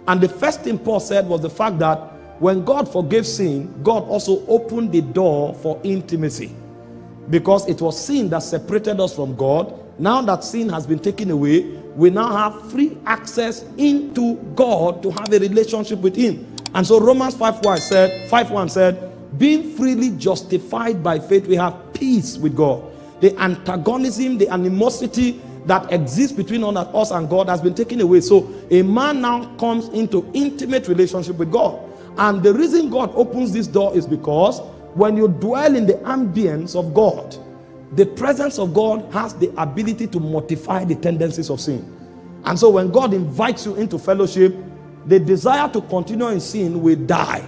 And the first thing Paul said was the fact that when God forgave sin, God also opened the door for intimacy. Because it was sin that separated us from God. Now that sin has been taken away, we now have free access into God to have a relationship with him. And so Romans 5:1 said, being freely justified by faith, we have peace with God. The antagonism, the animosity that exists between us and God has been taken away. So a man now comes into intimate relationship with God. And the reason God opens this door is because when you dwell in the ambience of God, the presence of God has the ability to mortify the tendencies of sin. And so when God invites you into fellowship, the desire to continue in sin will die.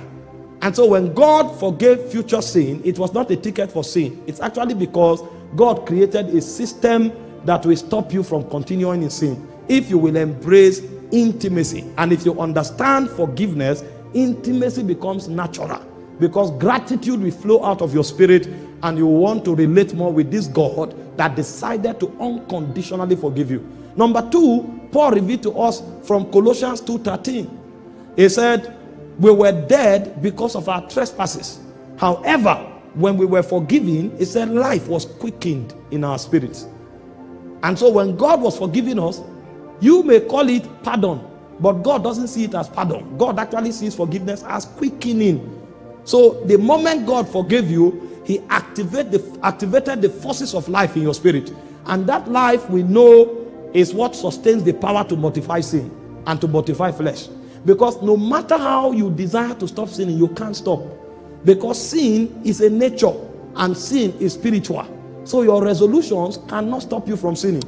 And so when God forgave future sin, it was not a ticket for sin. It's actually because God created a system that will stop you from continuing in sin if you will embrace intimacy. And if you understand forgiveness, intimacy becomes natural, because gratitude will flow out of your spirit and you want to relate more with this God that decided to unconditionally forgive you. Number two, Paul revealed to us from Colossians 2:13. He said, we were dead because of our trespasses. However, when we were forgiven, he said life was quickened in our spirits. And so when God was forgiving us, you may call it pardon, but God doesn't see it as pardon. God actually sees forgiveness as quickening. So the moment God forgave you, he activated the forces of life in your spirit. And that life, we know, is what sustains the power to mortify sin and to mortify flesh. Because no matter how you desire to stop sinning, you can't stop. Because sin is a nature and sin is spiritual. So your resolutions cannot stop you from sinning.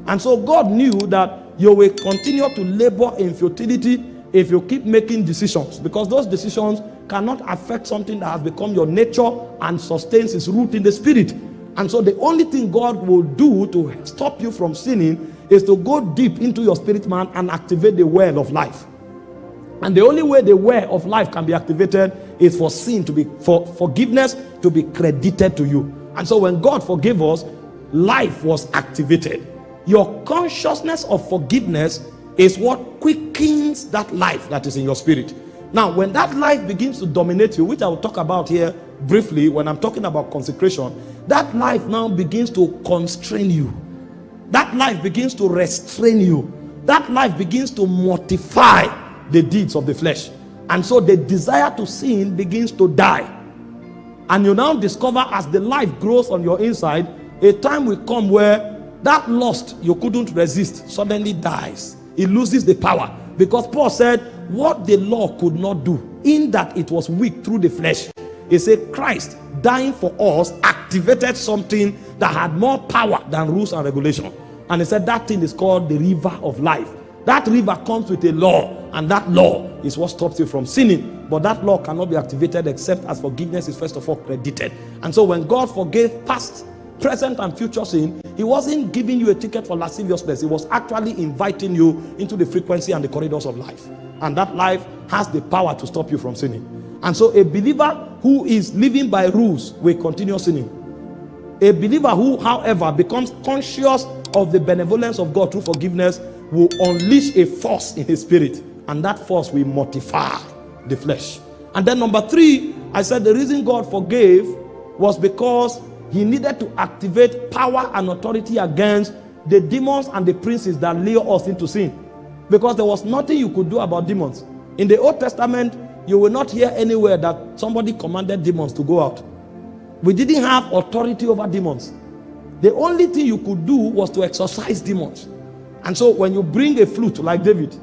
And so God knew that you will continue to labor in futility if you keep making decisions, because those decisions cannot affect something that has become your nature and sustains its root in the spirit. And so the only thing God will do to stop you from sinning is to go deep into your spirit man and activate the well of life. And the only way the well of life can be activated is for sin to be, for forgiveness to be credited to you. And so when God forgave us, life was activated. Your consciousness of forgiveness is what quickens that life that is in your spirit. Now, when that life begins to dominate you, which I will talk about here briefly when I'm talking about consecration, that life now begins to constrain you. That life begins to restrain you. That life begins to mortify the deeds of the flesh. And so the desire to sin begins to die. And you now discover, as the life grows on your inside, a time will come where that lust you couldn't resist suddenly dies. It loses the power. Because Paul said, what the law could not do, in that it was weak through the flesh, he said Christ dying for us activated something that had more power than rules and regulation. And he said that thing is called the river of life. That river comes with a law, and that law is what stops you from sinning. But that law cannot be activated except as forgiveness is first of all credited. And so when God forgave past, present and future sin, he wasn't giving you a ticket for lasciviousness. He was actually inviting you into the frequency and the corridors of life. And that life has the power to stop you from sinning. And so a believer who is living by rules will continue sinning. A believer who, however, becomes conscious of the benevolence of God through forgiveness will unleash a force in his spirit, and that force will mortify the flesh. And then number three, I said the reason God forgave was because he needed to activate power and authority against the demons and the princes that lure us into sin. Because there was nothing you could do about demons. In the Old Testament, you will not hear anywhere that somebody commanded demons to go out. We didn't have authority over demons. The only thing you could do was to exorcise demons. And so when you bring a flute like David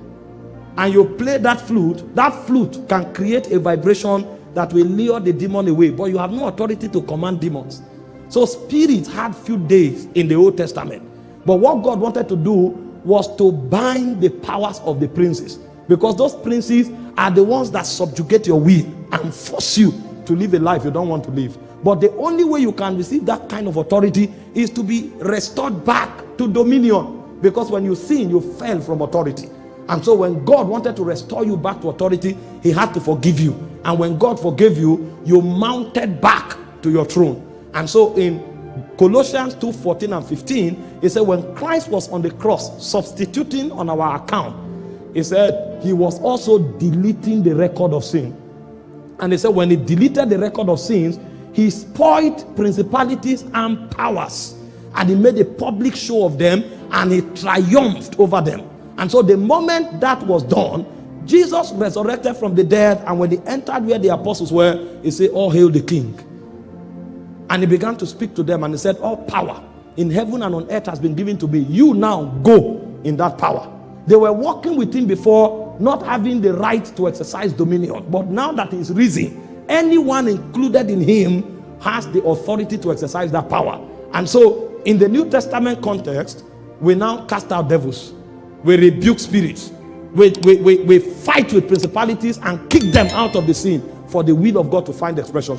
and you play that flute can create a vibration that will lure the demon away, but you have no authority to command demons. So spirits had few days in the Old Testament. But what God wanted to do was to bind the powers of the princes, because those princes are the ones that subjugate your will and force you to live a life you don't want to live. But the only way you can receive that kind of authority is to be restored back to dominion. Because when you sin, you fell from authority. And so when God wanted to restore you back to authority, he had to forgive you. And when God forgave you, you mounted back to your throne. And so in Colossians 2:14 and 15, he said when Christ was on the cross substituting on our account, he said he was also deleting the record of sin. And they said when he deleted the record of sins, he spoiled principalities and powers. And he made a public show of them, and he triumphed over them. And so the moment that was done, Jesus resurrected from the dead, and when he entered where the apostles were, he said, "All hail the King." And he began to speak to them, and he said, "All power in heaven and on earth has been given to me. You now go in that power." They were walking with him before, not having the right to exercise dominion. But now that he's risen, anyone included in him has the authority to exercise that power. And so in the New Testament context, we now cast out devils. We rebuke spirits. We fight with principalities and kick them out of the scene for the will of God to find expression.